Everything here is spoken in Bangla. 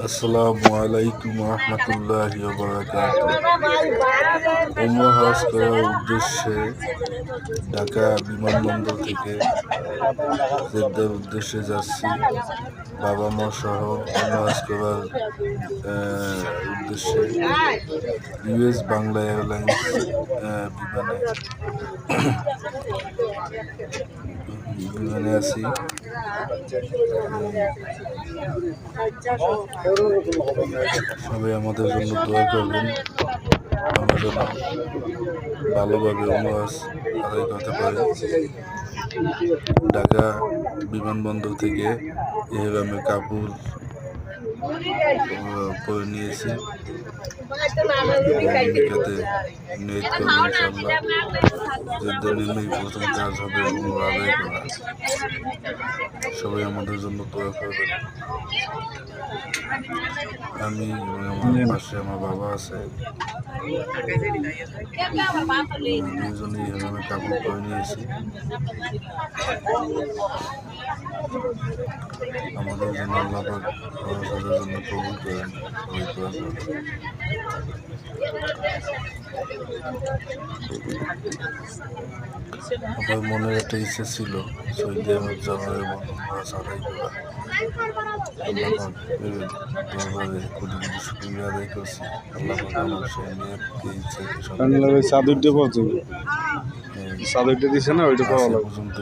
আসসালামু আলাইকুম রহমতুল্লাহি ওয়া বারাকাতুহু। উমরা হজ করার উদ্দেশ্যে ঢাকা বিমানবন্দর থেকে জেদ্দার উদ্দেশ্যে যাচ্ছি। বাবা মা সহ উমরা হজ করার উদ্দেশ্যে ইউএস বাংলা এয়ারলাইন্স বিমানে আছি। সবাই আমাদের জন্য দোয়া করবেন, আমরা যেন ভালোভাবে উমরা হজ আদায় করতে পারি। ঢাকা বিমানবন্দর থেকে এহরামে কাপড় পরে নিয়েছি। ভূমিকাতে নিয়ত করবো ইনশাআল্লাহ। জেদ্দা নেমেই প্রথম কাজ হবে উমরা আদায় করা। সবাই আমাদের জন্য দোয়া করবেন। আমি এবং আমার পাশে আমার বাবা আছে, দুজনেই এভাবে কাপড় পরে নিয়েছি। আমাদের জন্য আল্লাহ পাক খরচের জন্য কবুল করেন। সবাই দোয়া করবেন। আমার মনের একটা ইচ্ছে ছিল সৌদি আরব যাওয়ার এবং উমরা আদায় করা। আল্লাহ পাক দরবারে কোটি কোটি শুকরিয়া আদায় করছি। আল্লাহ পাক আমার সেই নিয়তকে ইচ্ছাকে সাদুরটা দিছে না, ওইটা পর্যন্ত